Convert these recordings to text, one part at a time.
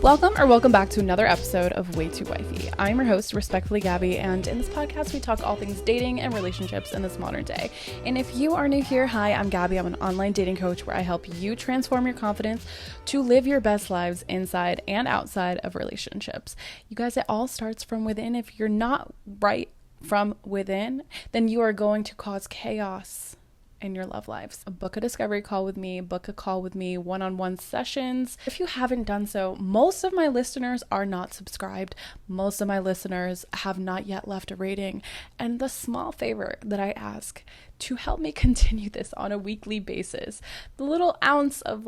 Welcome back to another episode of Way Too Wifey. I'm your host, Respectfully Gabby, and in this podcast we talk all things dating and relationships in this modern day. And if you are new here, hi, I'm Gabby. I'm an online dating coach where I help you transform your confidence to live your best lives inside and outside of relationships. You guys, it all starts from within. If you're not right from within, then you are going to cause chaos in your love lives. Book a discovery call with me, book a call with me, one-on-one sessions. If you haven't done so, most of my listeners are not subscribed. Most of my listeners have not yet left a rating. And the small favor that I ask to help me continue this on a weekly basis, the little ounce of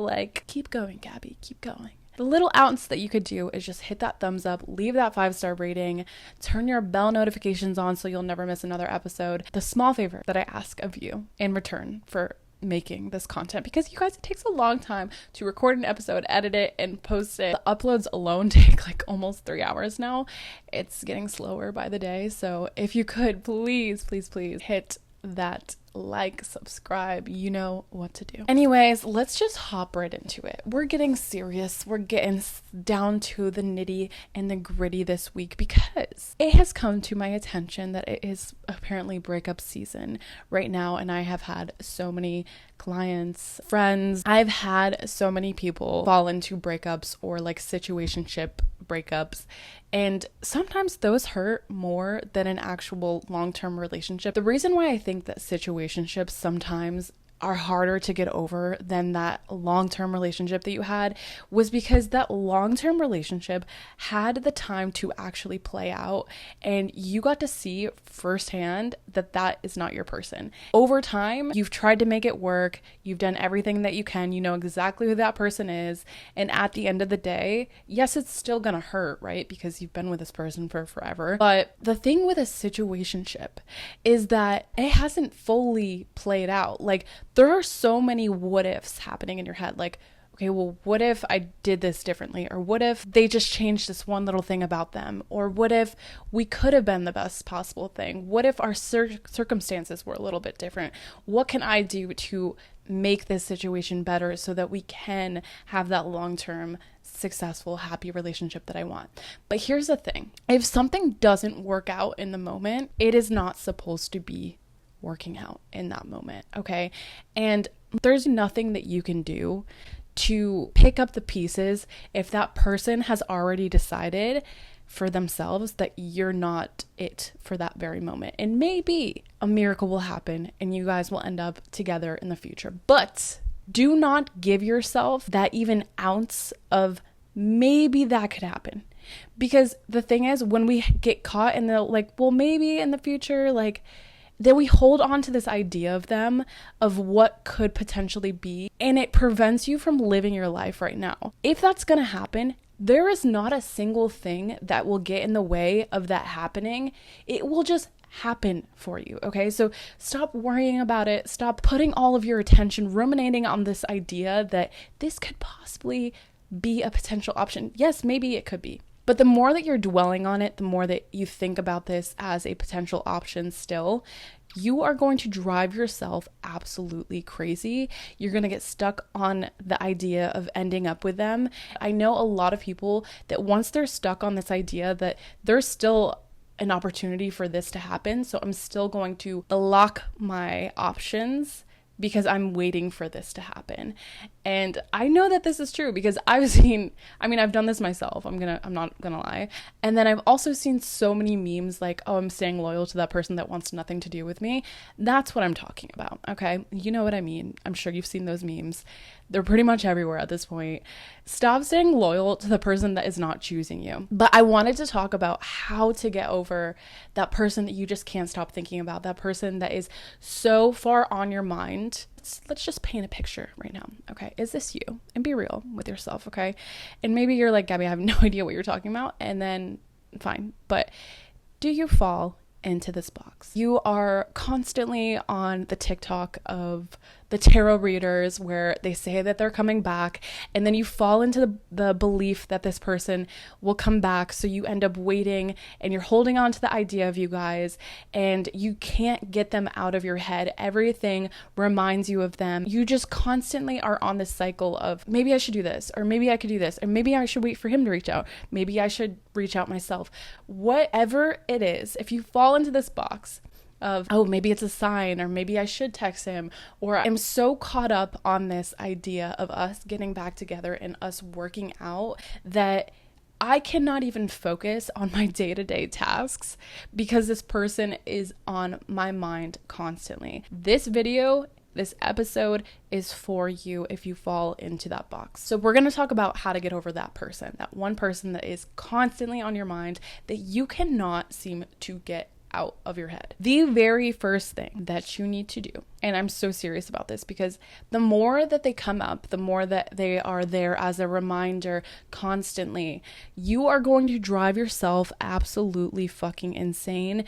keep going, Gabby, keep going. The little ounce that you could do is just hit that thumbs up, leave that 5-star rating, turn your bell notifications on so you'll never miss another episode. The small favor that I ask of you in return for making this content, because you guys, it takes a long time to record an episode, edit it, and post it. The uploads alone take almost 3 hours now. It's getting slower by the day. So if you could, please hit that subscribe, you know what to do. Anyways, let's just hop right into it. We're getting serious. We're getting down to the nitty and the gritty this week because it has come to my attention that it is apparently breakup season right now, and I have had so many clients, friends, I've had so many people fall into breakups or situationship breakups, and sometimes those hurt more than an actual long-term relationship. The reason why I think that situationships sometimes are harder to get over than that long-term relationship that you had was because that long-term relationship had the time to actually play out, and you got to see firsthand that that is not your person. Over time, you've tried to make it work, you've done everything that you can, you know exactly who that person is, and at the end of the day, yes, it's still gonna hurt, right? Because you've been with this person for forever. But the thing with a situationship is that it hasn't fully played out. There are so many what ifs happening in your head. Okay, well, what if I did this differently? Or what if they just changed this one little thing about them? Or what if we could have been the best possible thing? What if our circumstances were a little bit different? What can I do to make this situation better so that we can have that long-term, successful, happy relationship that I want? But here's the thing. If something doesn't work out in the moment, it is not supposed to be working out in that moment, okay? And there's nothing that you can do to pick up the pieces if that person has already decided for themselves that you're not it for that very moment. And maybe a miracle will happen and you guys will end up together in the future. But do not give yourself that even ounce of maybe that could happen. Because the thing is, when we get caught in the well, maybe in the future, then we hold on to this idea of them, of what could potentially be, and it prevents you from living your life right now. If that's going to happen, there is not a single thing that will get in the way of that happening. It will just happen for you, okay? So stop worrying about it. Stop putting all of your attention, ruminating on this idea that this could possibly be a potential option. Yes, maybe it could be. But the more that you're dwelling on it, the more that you think about this as a potential option still, you are going to drive yourself absolutely crazy. You're going to get stuck on the idea of ending up with them. I know a lot of people that once they're stuck on this idea that there's still an opportunity for this to happen, so I'm still going to lock my options because I'm waiting for this to happen. And I know that this is true because I've done this myself. I'm not gonna lie. And then I've also seen so many memes oh, I'm staying loyal to that person that wants nothing to do with me. That's what I'm talking about, okay? You know what I mean. I'm sure you've seen those memes. They're pretty much everywhere at this point. Stop staying loyal to the person that is not choosing you. But I wanted to talk about how to get over that person that you just can't stop thinking about, that person that is so far on your mind. Let's just paint a picture right now, okay? Is this you? And be real with yourself, okay? And maybe you're like, Gabby, I have no idea what you're talking about, and then fine. But do you fall into this box? You are constantly on the TikTok of the tarot readers where they say that they're coming back, and then you fall into the belief that this person will come back, so you end up waiting and you're holding on to the idea of you guys, and you can't get them out of your head. Everything reminds you of them. You just constantly are on this cycle of, maybe I should do this, or maybe I could do this, or maybe I should wait for him to reach out, maybe I should reach out myself. Whatever it is, if you fall into this box of, oh, maybe it's a sign, or maybe I should text him, or I'm so caught up on this idea of us getting back together and us working out that I cannot even focus on my day-to-day tasks because this person is on my mind constantly. This episode is for you if you fall into that box. So we're going to talk about how to get over that person, that one person that is constantly on your mind that you cannot seem to get out of your head. The very first thing that you need to do, and I'm so serious about this because the more that they come up, the more that they are there as a reminder constantly, you are going to drive yourself absolutely fucking insane.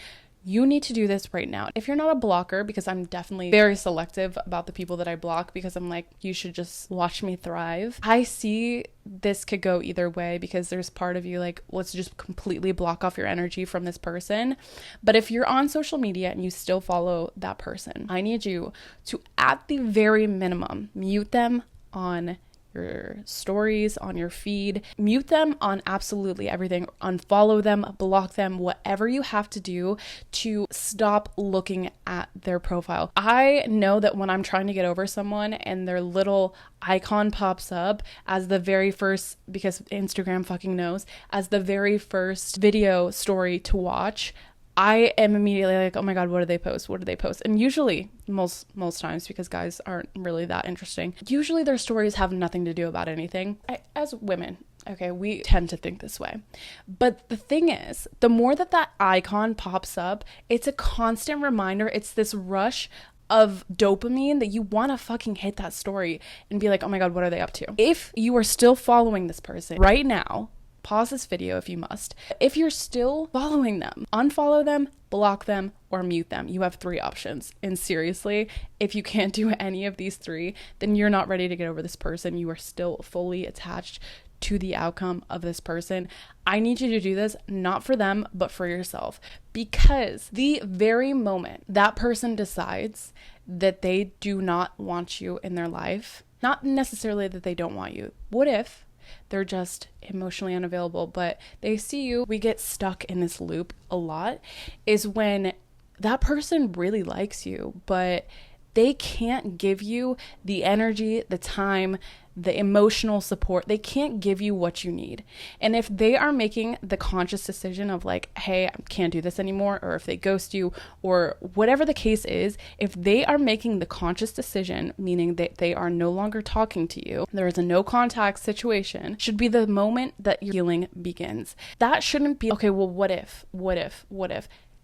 You need to do this right now. If you're not a blocker, because I'm definitely very selective about the people that I block because I'm like, you should just watch me thrive. I see this could go either way because there's part of you like, let's just completely block off your energy from this person. But if you're on social media and you still follow that person, I need you to, at the very minimum, mute them on your stories, on your feed, mute them on absolutely everything, unfollow them, block them, whatever you have to do to stop looking at their profile. I know that when I'm trying to get over someone and their little icon pops up as the very first, because Instagram fucking knows, as the very first video story to watch, I am immediately like, oh my God, what do they post? What do they post? And usually, most times, because guys aren't really that interesting, usually their stories have nothing to do about anything. As women, okay, we tend to think this way. But the thing is, the more that icon pops up, it's a constant reminder. It's this rush of dopamine that you want to fucking hit that story and be like, oh my God, what are they up to? If you are still following this person right now, pause this video if you must. If you're still following them, unfollow them, block them, or mute them. You have 3 options. And seriously, if you can't do any of these 3, then you're not ready to get over this person. You are still fully attached to the outcome of this person. I need you to do this not for them, but for yourself. Because the very moment that person decides that they do not want you in their life, not necessarily that they don't want you. What if they're just emotionally unavailable, but they see you? We get stuck in this loop a lot, is when that person really likes you, but they can't give you the energy, the time, the emotional support. They can't give you what you need. And if they are making the conscious decision of like, hey, I can't do this anymore, or if they ghost you, or whatever the case is, if they are making the conscious decision, meaning that they are no longer talking to you, there is a no contact situation, should be the moment that your healing begins. That shouldn't be, okay, well, what if?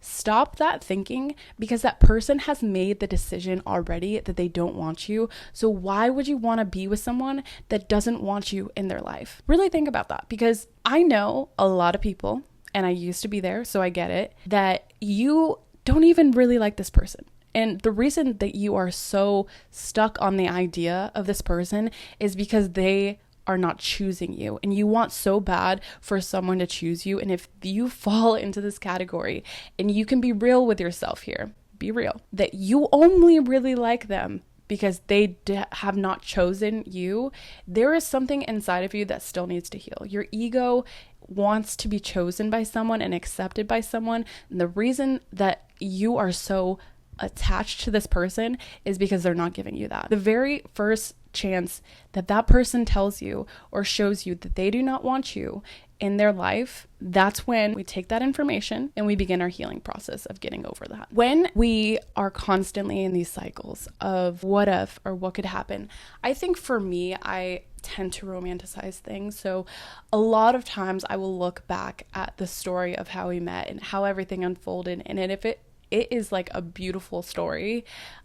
Stop that thinking, because that person has made the decision already that they don't want you. So why would you want to be with someone that doesn't want you in their life? Really think about that, because I know a lot of people, and I used to be there, so I get it, that you don't even really like this person. And the reason that you are so stuck on the idea of this person is because they are not choosing you, and you want so bad for someone to choose you. And if you fall into this category, and you can be real with yourself here, be real, that you only really like them because they have not chosen you, there is something inside of you that still needs to heal. Your ego wants to be chosen by someone and accepted by someone. And the reason that you are so attached to this person is because they're not giving you that. The very first chance that that person tells you or shows you that they do not want you in their life, that's when we take that information and we begin our healing process of getting over that. When we are constantly in these cycles of what if or what could happen, I think for me, I tend to romanticize things. So a lot of times I will look back at the story of how we met and how everything unfolded, and if it is like a beautiful story,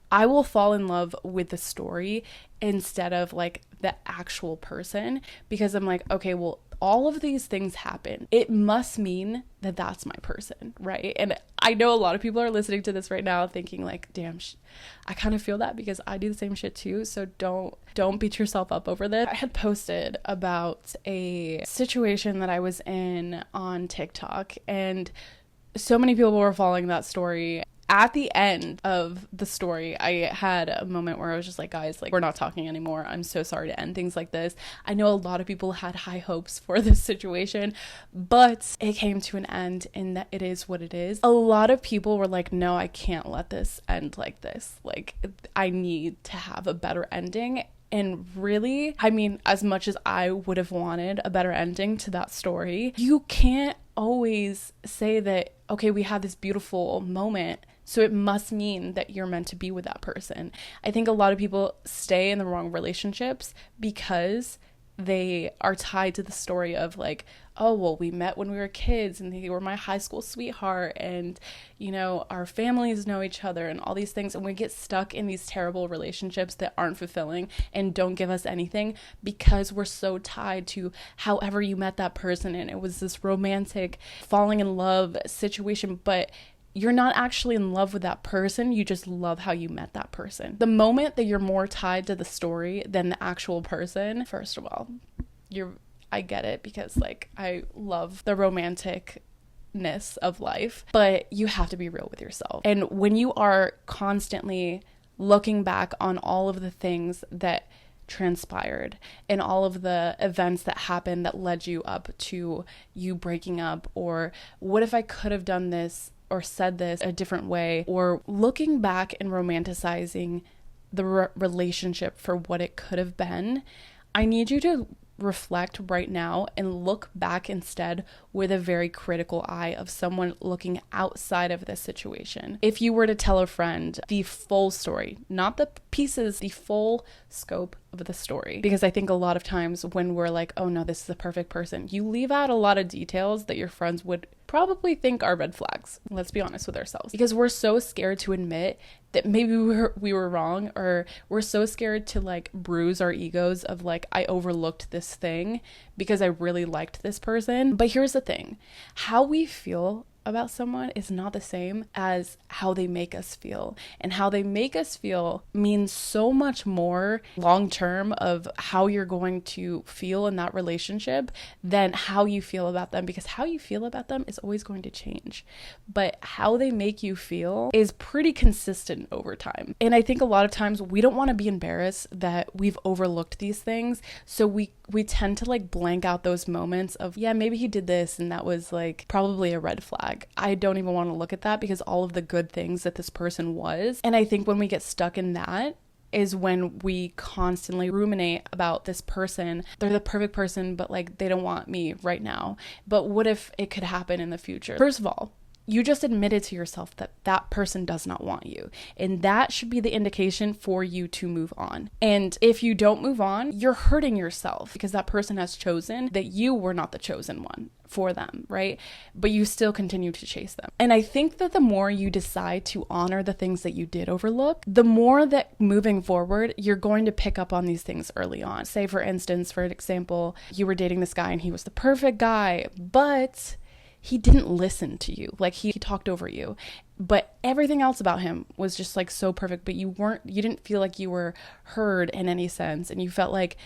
I will fall in love with the story instead of like the actual person, because I'm like, okay, well, all of these things happen, it must mean that that's my person, right? And I know a lot of people are listening to this right now thinking like, damn, I kind of feel that because I do the same shit too. So don't beat yourself up over this. I had posted about a situation that I was in on TikTok, and so many people were following that story. At the end of the story, I had a moment where I was just like, guys, like, we're not talking anymore. I'm so sorry to end things like this. I know a lot of people had high hopes for this situation, but it came to an end, and that it is what it is. A lot of people were like, no, I can't let this end like this. Like, I need to have a better ending. And really, I mean, as much as I would have wanted a better ending to that story, you can't always say that, okay, we had this beautiful moment, so it must mean that you're meant to be with that person. I think a lot of people stay in the wrong relationships because they are tied to the story of like, oh, well, we met when we were kids and they were my high school sweetheart, and, you know, our families know each other and all these things. And we get stuck in these terrible relationships that aren't fulfilling and don't give us anything because we're so tied to however you met that person. And it was this romantic falling in love situation, but you're not actually in love with that person. You just love how you met that person. The moment that you're more tied to the story than the actual person, first of all, I get it because like I love the romanticness of life, but you have to be real with yourself. And when you are constantly looking back on all of the things that transpired and all of the events that happened that led you up to you breaking up, or what if I could have done this or said this a different way, or looking back and romanticizing the relationship for what it could have been, I need you to reflect right now and look back instead with a very critical eye of someone looking outside of this situation. If you were to tell a friend the full story, not the pieces, the full scope of the story, because I think a lot of times when we're like, oh no, this is the perfect person, you leave out a lot of details that your friends would probably think are red flags. Let's be honest with ourselves, because we're so scared to admit that maybe we were wrong, or we're so scared to like bruise our egos of like, I overlooked this thing because I really liked this person. But here's the thing, how we feel about someone is not the same as how they make us feel. And how they make us feel means so much more long term of how you're going to feel in that relationship than how you feel about them, because how you feel about them is always going to change. But how they make you feel is pretty consistent over time. And I think a lot of times we don't want to be embarrassed that we've overlooked these things. So we tend to like blank out those moments of, yeah, maybe he did this and that was like probably a red flag. I don't even want to look at that because all of the good things that this person was. And I think when we get stuck in that is when we constantly ruminate about this person. They're the perfect person, but like they don't want me right now. But what if it could happen in the future? First of all, you just admitted to yourself that that person does not want you. And that should be the indication for you to move on. And if you don't move on, you're hurting yourself because that person has chosen that you were not the chosen one for them, right? But you still continue to chase them. And I think that the more you decide to honor the things that you did overlook, the more that moving forward, you're going to pick up on these things early on. Say, for instance, for example, you were dating this guy and he was the perfect guy, but he didn't listen to you. Like he talked over you, but everything else about him was just like so perfect, but you didn't feel like you were heard in any sense. And you felt like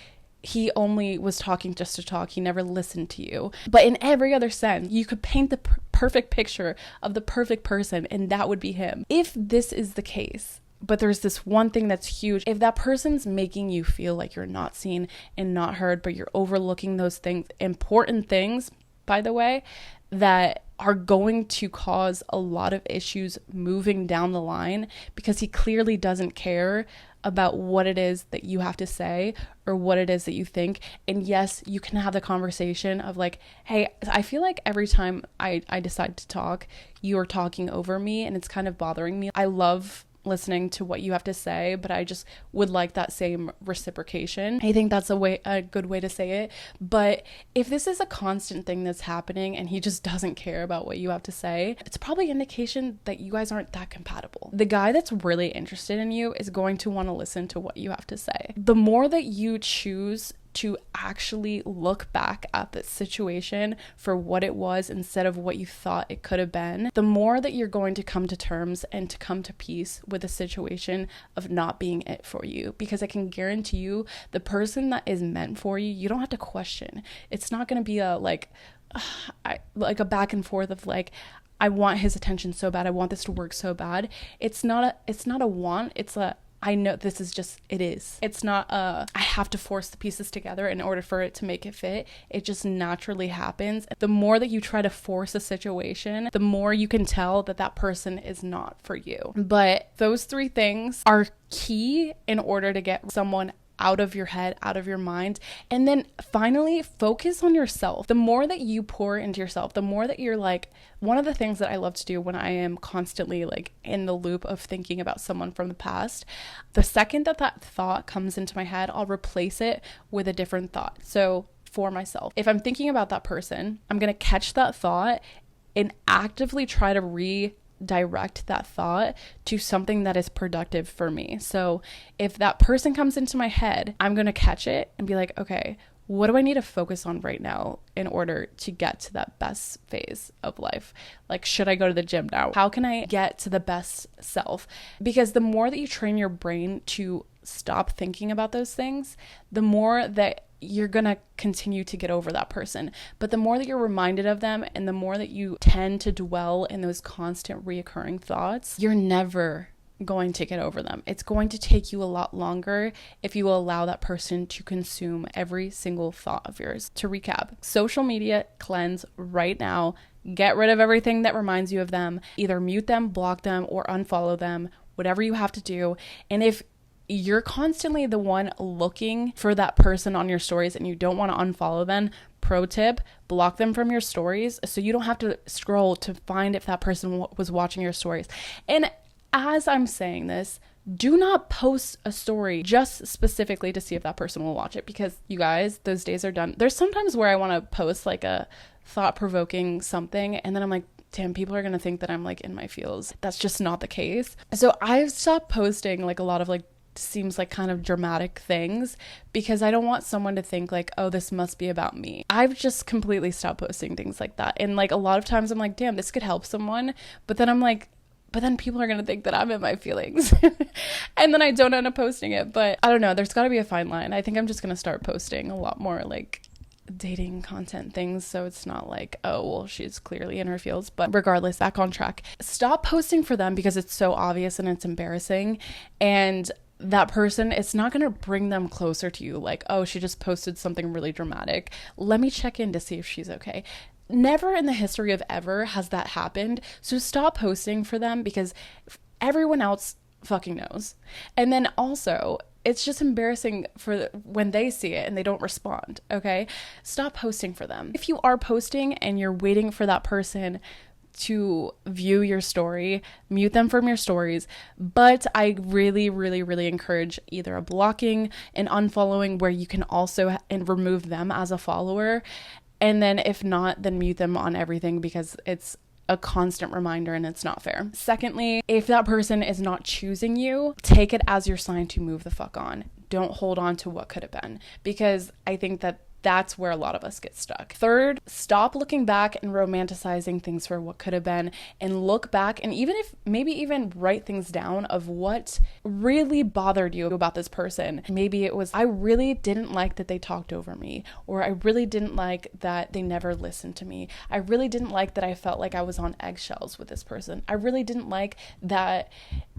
he only was talking just to talk. He never listened to you. But in every other sense, you could paint the perfect picture of the perfect person, and that would be him. If this is the case, but there's this one thing that's huge. If that person's making you feel like you're not seen and not heard, but you're overlooking those things, important things, by the way, that are going to cause a lot of issues moving down the line, because he clearly doesn't care about what it is that you have to say or what it is that you think. And yes, you can have the conversation of like, hey, I feel like every time I decide to talk, you are talking over me and it's kind of bothering me. I love listening to what you have to say, but I just would like that same reciprocation. I think that's a good way to say it. But if this is a constant thing that's happening and he just doesn't care about what you have to say, it's probably an indication that you guys aren't that compatible. The guy that's really interested in you is going to want to listen to what you have to say. The more that you choose to actually look back at the situation for what it was instead of what you thought it could have been, the more that you're going to come to terms and to come to peace with the situation of not being it for you. Because I can guarantee you, the person that is meant for you, you don't have to question. It's not going to be a a back and forth of like, I want his attention so bad, I want this to work so bad. It's not a want, it's a I know this is just, it is. It's not I have to force the pieces together in order for it to make it fit. It just naturally happens. The more that you try to force a situation, the more you can tell that that person is not for you. But those 3 things are key in order to get someone out of your head, out of your mind. And then finally, focus on yourself. The more that you pour into yourself, the more that you're like, one of the things that I love to do when I am constantly like in the loop of thinking about someone from the past, the second that that thought comes into my head, I'll replace it with a different thought. So for myself, if I'm thinking about that person, I'm going to catch that thought and actively try to redirect that thought to something that is productive for me. So if that person comes into my head, I'm going to catch it and be like, okay, what do I need to focus on right now in order to get to that best phase of life? Like, should I go to the gym now? How can I get to the best self? Because the more that you train your brain to stop thinking about those things, the more that you're going to continue to get over that person. But the more that you're reminded of them and the more that you tend to dwell in those constant reoccurring thoughts, you're never going to get over them. It's going to take you a lot longer if you allow that person to consume every single thought of yours. To recap, social media cleanse right now. Get rid of everything that reminds you of them. Either mute them, block them, or unfollow them, whatever you have to do. And if you're constantly the one looking for that person on your stories and you don't want to unfollow them, pro tip, block them from your stories so you don't have to scroll to find if that person was watching your stories. And as I'm saying this, do not post a story just specifically to see if that person will watch it, because you guys, those days are done. There's sometimes where I want to post like a thought-provoking something and then I'm like, damn, people are going to think that I'm like in my feels. That's just not the case. So I've stopped posting like a lot of like seems like kind of dramatic things because I don't want someone to think like, oh, this must be about me. I've just completely stopped posting things like that. And like a lot of times I'm like, damn, this could help someone. But then I'm like, but then people are going to think that I'm in my feelings. And then I don't end up posting it. But I don't know. There's got to be a fine line. I think I'm just going to start posting a lot more like dating content things, so it's not like, oh, well, she's clearly in her feels. But regardless, back on track. Stop posting for them because it's so obvious and it's embarrassing. And that person, it's not going to bring them closer to you. Like, oh, she just posted something really dramatic. Let me check in to see if she's okay. Never in the history of ever has that happened. So stop posting for them because everyone else fucking knows. And then also, it's just embarrassing for when they see it and they don't respond. Okay, stop posting for them. If you are posting and you're waiting for that person to view your story, mute them from your stories. But I really, really, really encourage either a blocking and unfollowing where you can also remove them as a follower. And then if not, then mute them on everything because it's a constant reminder and it's not fair. Secondly, if that person is not choosing you, take it as your sign to move the fuck on. Don't hold on to what could have been, because I think that that's where a lot of us get stuck. Third, stop looking back and romanticizing things for what could have been, and look back and maybe even write things down of what really bothered you about this person. Maybe it was, I really didn't like that they talked over me, or I really didn't like that they never listened to me. I really didn't like that I felt like I was on eggshells with this person. I really didn't like that,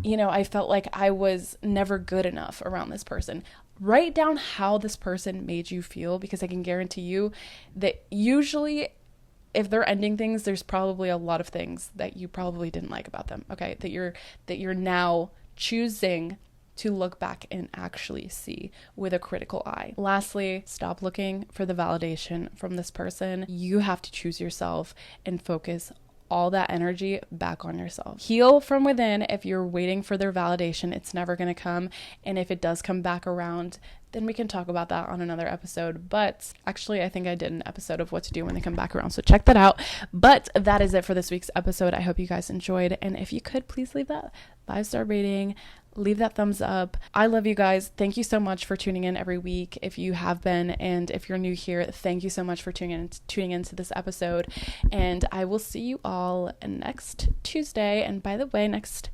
I felt like I was never good enough around this person. Write down how this person made you feel, because I can guarantee you that usually if they're ending things, there's probably a lot of things that you probably didn't like about them. Okay, that you're now choosing to look back and actually see with a critical eye. Lastly, stop looking for the validation from this person. You have to choose yourself and focus all that energy back on yourself. Heal from within. If you're waiting for their validation, it's never going to come. And if it does come back around, then we can talk about that on another episode. But actually, I think I did an episode of what to do when they come back around, so check that out. But that is it for this week's episode. I hope you guys enjoyed, and if you could, please leave that 5-star rating, leave that thumbs up. I love you guys. Thank you so much for tuning in every week if you have been, and if you're new here, thank you so much for tuning into this episode, and I will see you all next Tuesday. And by the way, next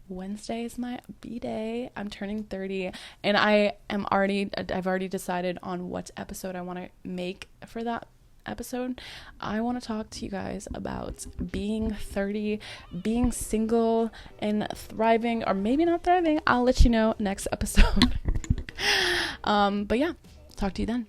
Wednesday is my B-day. I'm turning 30, and I've already decided on what episode I want to make for that episode. I want to talk to you guys about being 30, being single, and thriving, or maybe not thriving. I'll let you know next episode. But yeah, talk to you then.